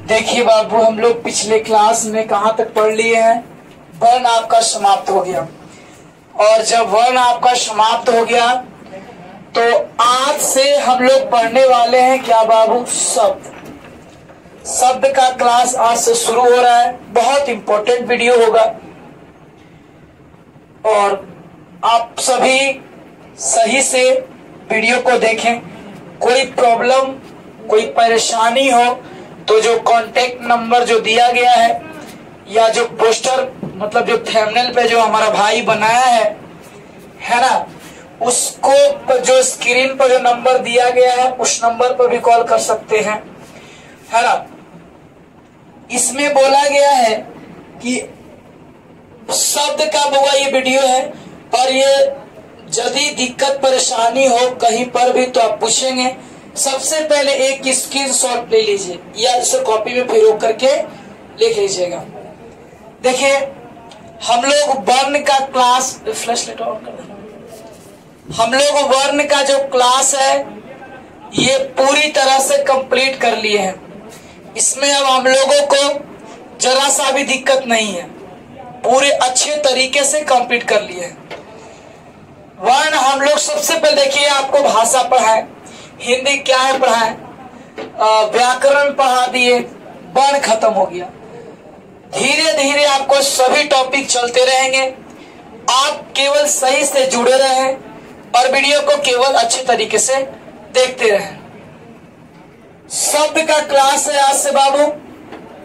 देखिए बाबू, हम लोग पिछले क्लास में कहाँ तक पढ़ लिए हैं? वर्ण आपका समाप्त हो गया। और जब वर्ण आपका समाप्त हो गया तो आज से हम लोग पढ़ने वाले हैं क्या बाबू? शब्द। शब्द का क्लास आज से शुरू हो रहा है। बहुत इंपॉर्टेंट वीडियो होगा और आप सभी सही से वीडियो को देखें। कोई प्रॉब्लम, कोई परेशानी हो तो जो कांटेक्ट नंबर जो दिया गया है या जो पोस्टर मतलब जो थंबनेल पे जो हमारा भाई बनाया है ना, उसको जो स्क्रीन पर जो नंबर दिया गया है उस नंबर पर भी कॉल कर सकते हैं, है ना। इसमें बोला गया है कि शब्द का बुआ ये वीडियो है, पर ये यदि दिक्कत परेशानी हो कहीं पर भी तो आप पूछेंगे। सबसे पहले एक स्क्रीनशॉट ले लीजिए या इसे कॉपी में फिर करके लिख लीजिएगा। देखिए, हम लोग वर्ण का क्लास फ्लैशलाइट ऑन कर देना। हम लोग वर्ण का जो क्लास है ये पूरी तरह से कंप्लीट कर लिए हैं। इसमें अब हम लोगों को जरा सा भी दिक्कत नहीं है, पूरे अच्छे तरीके से कंप्लीट कर लिए हैं। वर्ण हम लोग सबसे पहले देखिए, आपको भाषा पढ़ाए, हिंदी क्या है पढ़ाए, व्याकरण पढ़ा दिए, वर्ण खत्म हो गया। धीरे धीरे आपको सभी टॉपिक चलते रहेंगे। आप केवल सही से जुड़े रहें और वीडियो को केवल अच्छे तरीके से देखते रहें। शब्द का क्लास है आज से बाबू।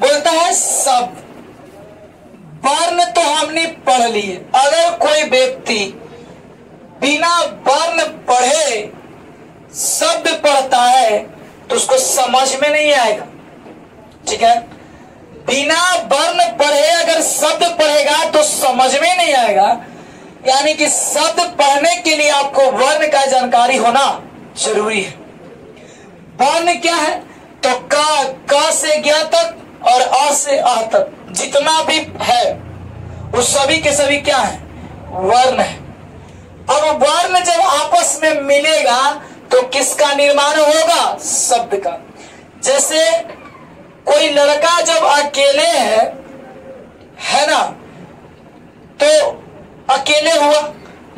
बोलता है शब्द। वर्ण तो हमने पढ़ लिए। अगर कोई व्यक्ति बिना वर्ण पढ़े शब्द पढ़ता है तो उसको समझ में नहीं आएगा, ठीक है। बिना वर्ण पढ़े अगर शब्द पढ़ेगा तो समझ में नहीं आएगा। यानी कि शब्द पढ़ने के लिए आपको वर्ण का जानकारी होना जरूरी है। वर्ण क्या है? तो क से ज्ञ तक और अ से अ तक जितना भी है वो सभी के सभी क्या है? वर्ण है। अब वर्ण जब आपस में मिलेगा तो किसका निर्माण होगा? शब्द का। जैसे कोई लड़का जब अकेले है ना, तो अकेले हुआ,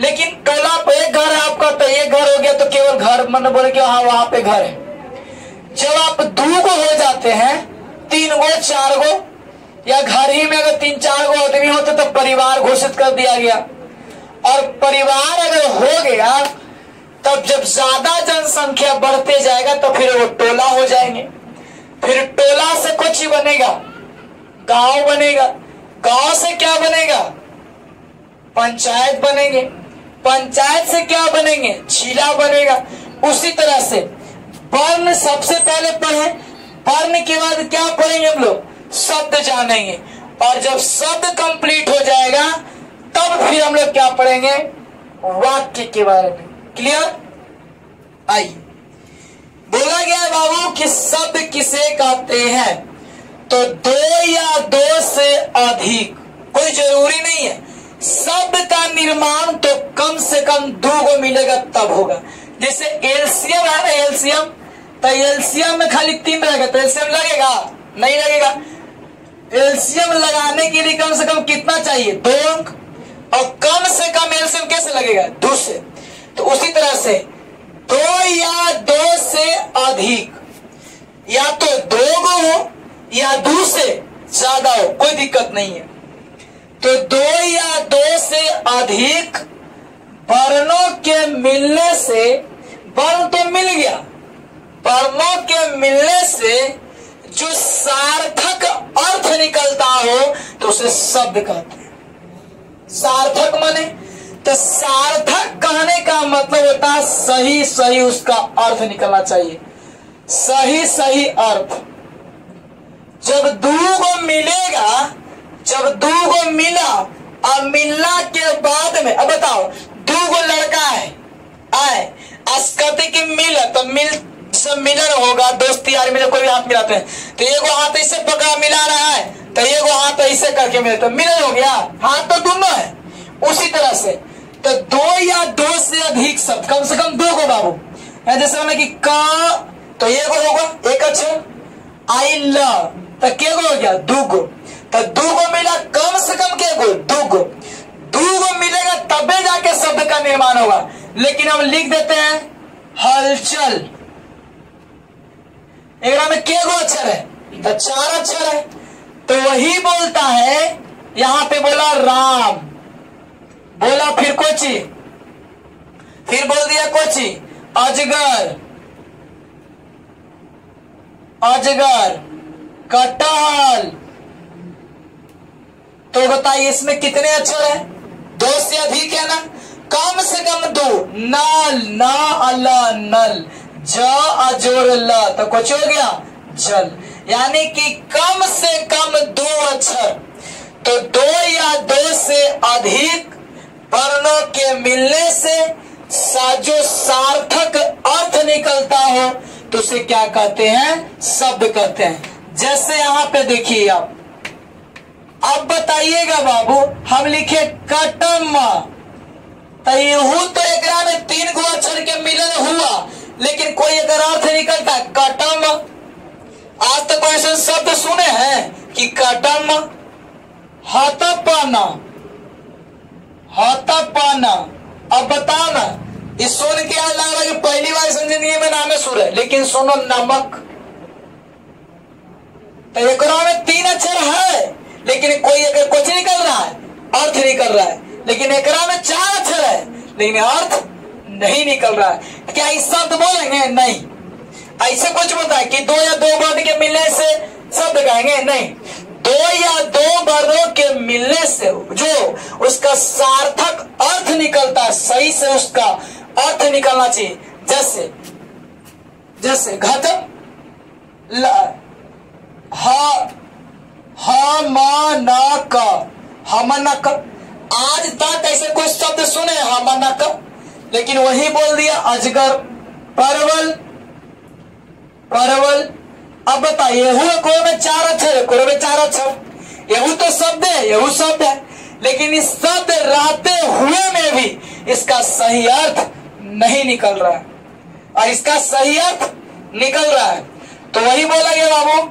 लेकिन टोला पे एक घर है आपका तो एक घर हो गया तो केवल घर मन बोले कि हाँ वहां पे घर है। जब आप दो गो हो जाते हैं, तीन गो, चार गो, या घर ही में अगर तीन चार गो आदमी होते तो परिवार घोषित कर दिया गया। और परिवार अगर हो गया तब जब ज्यादा जनसंख्या बढ़ते जाएगा तो फिर वो टोला हो जाएंगे। फिर टोला से कुछ ही बनेगा, गांव बनेगा। गांव से क्या बनेगा? पंचायत बनेंगे। पंचायत से क्या बनेंगे? जिला बनेगा। उसी तरह से वर्ण सबसे पहले पढ़े, वर्ण के बाद क्या पढ़ेंगे हम लोग? शब्द जानेंगे। और जब शब्द कंप्लीट हो जाएगा तब फिर हम लोग क्या पढ़ेंगे? वाक्य के बारे में। क्लियर? आइए, बोला गया है बाबू कि शब्द किसे कहते हैं? तो दो या दो से अधिक, कोई जरूरी नहीं है। शब्द का निर्माण तो कम से कम दो गो मिलेगा तब होगा। जैसे एलसीएम है ना, एलसीएम, तो एलसीएम में खाली तीन रहेगा तो एलसीएम लगेगा? नहीं लगेगा। एलसीएम लगाने के लिए कम से कम कितना चाहिए? 2 अंक। और कम से कम एलसीएम कैसे लगेगा? 2 से। तो उसी तरह से 2 या 2 से अधिक, या तो 2 गो हो या 2 से ज्यादा हो, कोई दिक्कत नहीं है। तो 2 या 2 से अधिक वर्णों के मिलने से, वर्ण तो मिल गया, वर्णों के मिलने से जो सार्थक अर्थ निकलता हो तो उसे शब्द कहते हैं। सार्थक माने, तो सार्थक कहने का मतलब होता है सही सही उसका अर्थ निकलना चाहिए, सही सही अर्थ। जब दो गो मिलेगा, जब दो गो मिला और मिलना के बाद में, अब बताओ, 2 गो लड़का है आए अस्कते की मिल, तो मिल सब मिलर होगा, दोस्ती यार मिले, कोई भी हाथ मिलाते हैं तो एगो हाथ ऐसे पकड़ा मिला रहा है तो एगो हाथ ऐसे करके मिले तो मिलर हो गया, हाथ तो दोनों है। उसी तरह से तो 2 या 2 से अधिक शब्द, कम से कम 2 गो बाबू। जैसे मैंने कि का तो एगो होगा, एक अक्षर। आई लव, तो के गो हो गया, दूगो। तो दूगो मिला, कम से कम के गो, दूगो। दूगो मिलेगा तबे जाके शब्द का निर्माण होगा। लेकिन हम लिख देते हैं हलचल। एकरा में के गो अक्षर है, तो 4 अक्षर है। तो वही बोलता है, यहां पे बोला राम, बोला फिर कोची, फिर बोल दिया कोची, अजगर, अजगर, कटहल। तो बताइए इसमें कितने अक्षर है, 2 से अधिक है ना, कम से कम 2। नल, ना अला नल, ज अजोर ल, तो कुछ हो गया जल। यानी कि कम से कम 2 अक्षर। तो 2 या 2 से अधिक वर्णों के मिलने से जो सार्थक अर्थ निकलता हो तो उसे क्या कहते हैं, शब्द कहते हैं। जैसे यहां पे देखिए आप, अब बताइएगा बाबू, हम लिखे कटम, तो यहू तो एकरा में 3 गो अक्षर के मिलन हुआ, लेकिन कोई अगर अर्थ निकलता है कटम। आज तक कोई ऐसे शब्द सुने हैं कि कटम, हतपना, हतपना। अब बताओ ना, इस सुन के याद लग रहा है कि पहली बार जिंदगी में नामे सुन है, लेकिन सुनो नमक। तो एक में 3 अक्षर है, लेकिन कोई अगर कुछ निकल रहा है, अर्थ निकल रहा है। लेकिन एक में 4 अक्षर है, लेकिन अर्थ नहीं निकल रहा है। क्या इस शब्द बोलेंगे? नहीं। ऐसे कुछ होता है कि 2 या 2 वर्ण के मिलने से शब्द कहेंगे? नहीं। 2 या 2 वर्णों के मिलने से जो उसका सार्थक अर्थ निकलता है, सही से उसका अर्थ निकलना चाहिए। जैसे जैसे घट, हमनक। आज तक ऐसे कोई शब्द सुने हमनक, लेकिन वही बोल दिया अजगर, परवल, परवल। अब बताइए, को में 4 अक्षर है, को में 4 अक्षर, यहू तो शब्द है, यहू शब्द है, लेकिन इस शब्द रहते हुए में भी इसका सही अर्थ नहीं निकल रहा है, और इसका सही अर्थ निकल रहा है। तो वही बोला गया बाबू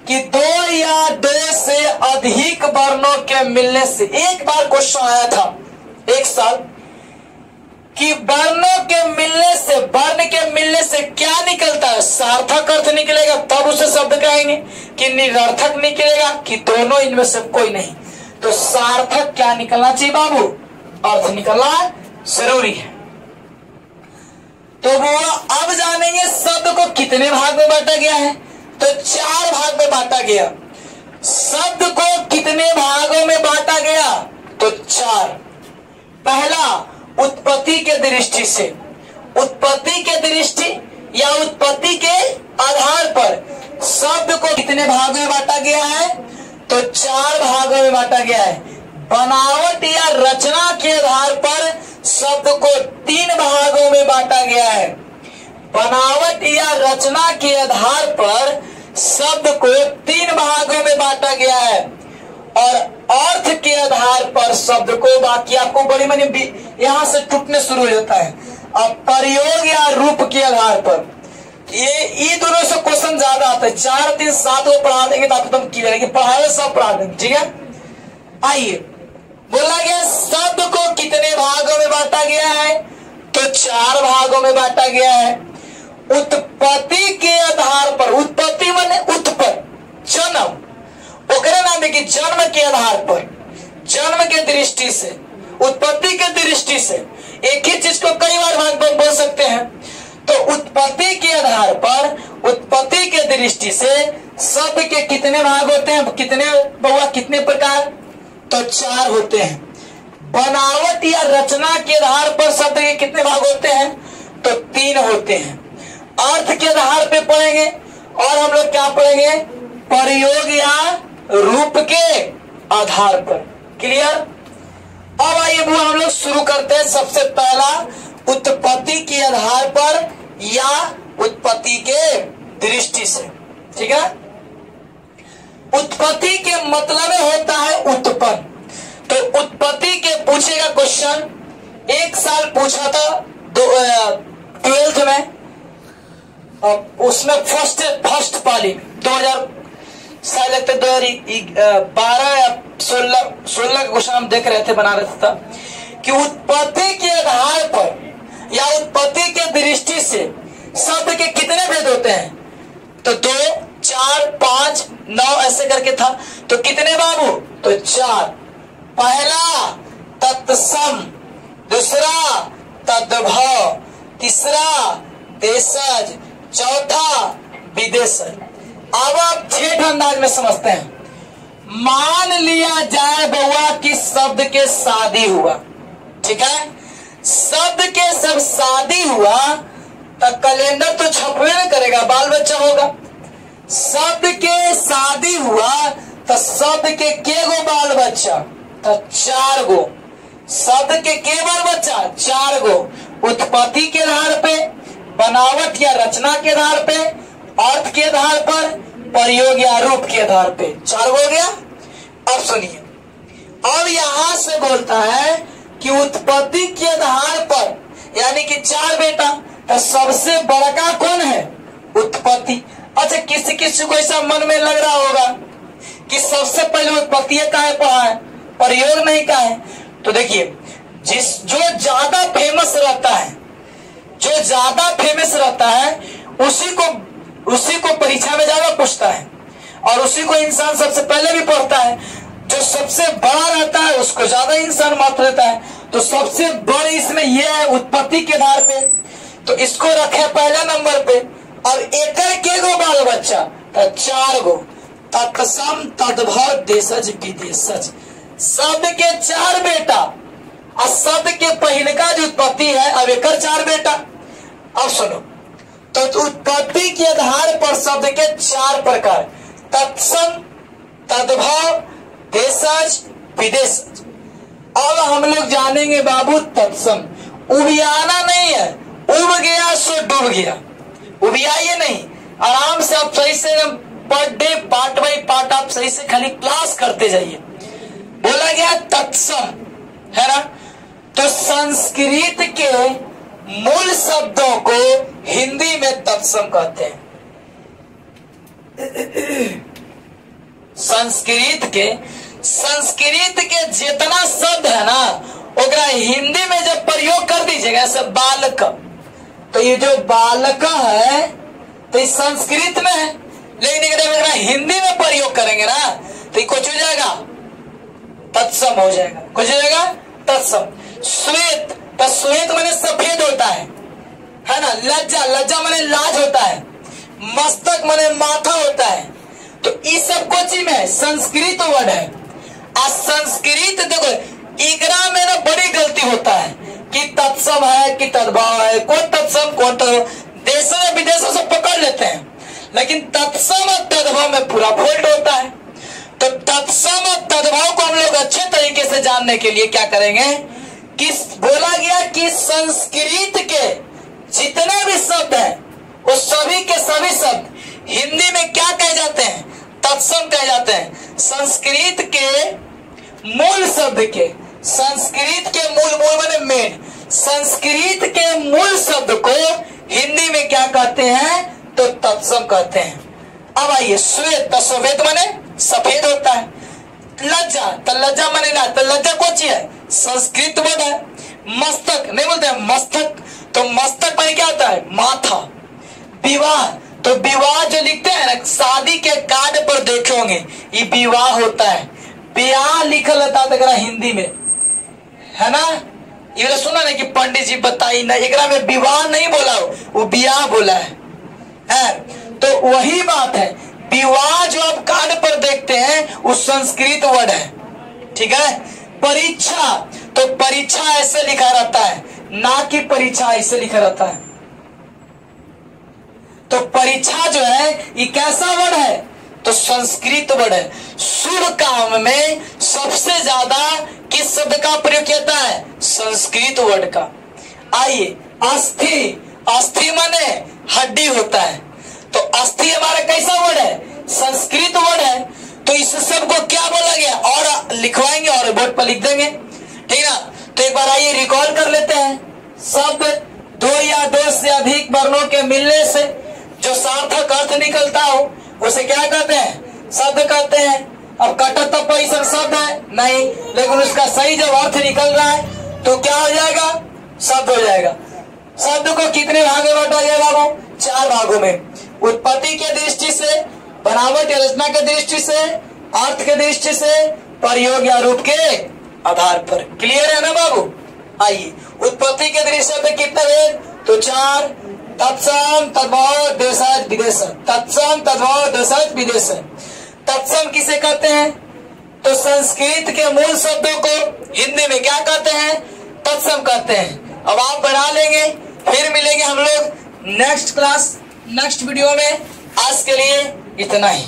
कि 2 या 2 से अधिक वर्णों के मिलने से, एक बार क्वेश्चन आया था एक साल कि वर्णों के मिलने से, वर्ण के मिलने से क्या निकलता है, सार्थक अर्थ निकलेगा तब उसे शब्द कहेंगे, कि निरर्थक निकलेगा, कि दोनों इनमें से कोई नहीं। तो सार्थक क्या निकलना चाहिए बाबू, अर्थ निकलना जरूरी है। तो वो अब जानेंगे शब्द को कितने भाग में बांटा गया है। तो 4 भाग में बांटा गया। शब्द को कितने भागों में बांटा गया, तो 4। पहला, उत्पत्ति के दृष्टि से, उत्पत्ति के दृष्टि या उत्पत्ति के आधार पर शब्द को कितने भागों में बांटा गया है, तो 4 भागों में बांटा गया है। बनावट या रचना के आधार पर शब्द को 3 भागों में बांटा गया है। बनावट या रचना के आधार पर शब्द को 3 भागों में बांटा गया है, और अर्थ के आधार पर शब्द को, बाकी आपको बड़ी मनी यहां से टूटने शुरू हो जाता है। अब प्रयोग या रूप के आधार पर, ये दोनों से क्वेश्चन ज्यादा आता है। 4, 3, 7 को पढ़ा देंगे तो आपको क्लियर है कि पढ़ाए सब पढ़ा देंगे, ठीक है। आइए, बोला गया शब्द को कितने भागों में बांटा गया है, तो 4 भागों में बांटा गया है। उत्पत्ति के आधार पर, उत्पत्ति माने उत्पन्न, जन्म, ओकरे नाम है कि जन्म के आधार पर, जन्म के दृष्टि से, उत्पत्ति के दृष्टि से, एक ही चीज को कई बार भाग बोल सकते हैं। तो उत्पत्ति के आधार पर, उत्पत्ति के दृष्टि से शब्द के कितने भाग होते हैं, कितने बहुआ, कितने प्रकार, तो 4 होते हैं। बनावट या रचना के आधार पर शब्द के कितने भाग होते हैं, तो 3 होते हैं। अर्थ के आधार पे पढ़ेंगे, और हम लोग क्या पढ़ेंगे, प्रयोग या रूप के आधार पर। क्लियर। अब आइए बुआ हम लोग शुरू करते हैं। सबसे पहला, उत्पत्ति के आधार पर या उत्पत्ति के दृष्टि से, ठीक है। उत्पत्ति के मतलब होता है उत्पन्न। तो उत्पत्ति के पूछेगा क्वेश्चन, एक साल पूछा था 12th में, उसमें फर्स्ट पाली 2000 थे 2012 या 16 का क्वेश्चन हम देख रहे थे, बना रहे था कि उत्पत्ति के आधार पर या उत्पत्ति के दृष्टि से शब्द के कितने भेद होते हैं? तो 2, 4, 5, 9 ऐसे करके था। तो कितने बाबू? तो 4। पहला तत्सम, दूसरा तद्भव, तीसरा देशज, चौथा विदेशज। अब आप ठेठ अंदाज में समझते हैं। मान लिया जाए बउआ कि शब्द के शादी हुआ, ठीक है, शब्द के सब शादी हुआ तो कैलेंडर तो छपवे न करेगा, बाल बच्चा होगा। शब्द के शादी हुआ तो शब्द के गो बाल बच्चा? तो 4 गो। शब्द के बाल बच्चा? 4 गो। उत्पत्ति के आधार पे, बनावट या रचना के आधार पे, अर्थ के आधार पर, प्रयोग या रूप के आधार पे 4 हो गया। अब सुनिए, अब यहां से बोलता है कि उत्पत्ति के आधार पर यानी कि 4 बेटा, तो सबसे बड़का कौन है? उत्पत्ति। अच्छा, किसी किसी को ऐसा मन में लग रहा होगा कि सबसे पहले उत्पत्ति काहे पढ़ा है, प्रयोग नहीं का है। तो देखिए, जो ज्यादा फेमस रहता है, जो ज्यादा फेमस रहता है उसी को परीक्षा में ज्यादा पूछता है और उसी को इंसान सबसे पहले भी पढ़ता है। जो सबसे बड़ा रहता है उसको ज्यादा इंसान महत्व देता है। तो सबसे बड़े इसमें यह है उत्पत्ति के आधार पे, तो इसको रखे पहला नंबर पे। और एकर के गो बाल बच्चा? तो 4 गो। तत्सम, तद्भव, देशज, विदेशज। शब्द के 4 बेटा और शब्द के पहले का जो उत्पत्ति है, अब एकर 4 बेटा। अब सुनो, तो उत्पत्ति के आधार पर शब्द के 4 प्रकार: तत्सम, तद्भव, देशज, विदेशज। अब हम लोग जानेंगे बाबू तत्सम। उबियाना नहीं है, उब गया सो डूब गया, उबियाइए नहीं। आराम से आप सही से per day part by part आप सही से खाली क्लास करते जाइए। बोला गया तत्सम, है ना? तो संस्कृत के मूल शब्दों को हिंदी में तत्सम कहते हैं। संस्कृत के जितना शब्द है ना, ओकरा हिंदी में जब प्रयोग कर दीजिएगा, जैसे बालक, तो ये जो बालक है तो ये संस्कृत में है, लेकिन अगर हिंदी में प्रयोग करेंगे ना तो ये कुछ हो जाएगा, तत्सम हो जाएगा। कुछ हो जाएगा तत्सम। श्वेत, तो श्वेत माने सफेद होता है ना? लज्जा, लज्जा माने लाज होता है। मस्तक माने माथा होता है। तो इस सब को चीज में संस्कृत वर्ड है। और संस्कृत देखो, इकरा में ना बड़ी गलती होता है कि तत्सम है कि तद्भव है, कौन तत्सम कौन तद्भव, देशों विदेशों से पकड़ लेते हैं, लेकिन तत्सम और तद्भव में पूरा फॉल्ट होता है। तो तत्सम और तद्भव को हम लोग अच्छे तरीके से जानने के लिए क्या करेंगे कि बोला गया कि संस्कृत के जितने भी शब्द हैं वो सभी के सभी शब्द हिंदी में क्या कहे जाते हैं? तत्सम कहे जाते हैं। संस्कृत के मूल शब्द के, संस्कृत के मूल माने मेन, संस्कृत के मूल शब्द को हिंदी में क्या कहते हैं? तो तत्सम कहते हैं। अब आइए, श्वेत, तो श्वेत माने सफेद होता है। लज्जा, तो लज्जा माने ना, तो लज्जा कौन सी है? संस्कृत वर्ड है। मस्तक नहीं बोलते हैं मस्तक, तो मस्तक माने क्या होता है? माथा। विवाह, तो विवाह जो लिखते हैं ना, शादी के कार्ड पर देखे होंगे, ये विवाह होता है। ब्याह लिखल होता है हिंदी में, है ना? ये सुना ना कि पंडित जी बताई ना, एकरा में विवाह नहीं बोला, वो ब्याह बोला है। तो वही बात है, विवाह जो आप कार्ड पर देखते हैं वो संस्कृत वर्ड है, ठीक है? परीक्षा, तो परीक्षा ऐसे लिखा रहता है, ना कि परीक्षा ऐसे लिखा रहता है। तो परीक्षा जो है ये कैसा वर्ड है? तो संस्कृत वर्ड है। शुभ काम में सबसे ज्यादा किस शब्द का प्रयोग किया जाता है? संस्कृत वर्ड का। आइए, अस्थि, अस्थि माने हड्डी होता है, तो अस्थि हमारा कैसा वर्ड है? संस्कृत वर्ड है। तो इस सब को क्या बोला गया? और लिखवाएंगे और बोर्ड पर लिख देंगे, ठीक ना? तो एक बार आइए रिकॉल कर लेते हैं। शब्द 2 या 2 से अधिक वर्णों के मिलने से जो सार्थक अर्थ निकलता हो उसे क्या कहते हैं? शब्द कहते हैं। अब कटत तो कोई शब्द है नहीं, लेकिन उसका सही जब अर्थ निकल रहा है तो क्या हो जाएगा? शब्द हो जाएगा। शब्द को कितने भागों में बांटा जाएगा? वो 4 भागों में। उत्पत्ति के दृष्टि से, बनावट या रचना के दृष्टि से, अर्थ के दृष्टि से, प्रयोग या रूप के आधार पर। क्लियर है ना बाबू? आइए, उत्पत्ति के दृष्टि से कितने हैं? तो 4। तत्सम, तद्भव, देशज, विदेशज। तत्सम, तद्भव, देशज, विदेशज। तत्सम किसे कहते हैं? तो संस्कृत के मूल शब्दों को हिंदी में क्या कहते हैं? तत्सम कहते हैं। अब आप बढ़ा लेंगे, फिर मिलेंगे हम लोग नेक्स्ट क्लास, नेक्स्ट वीडियो में। आज के लिए इतना ही।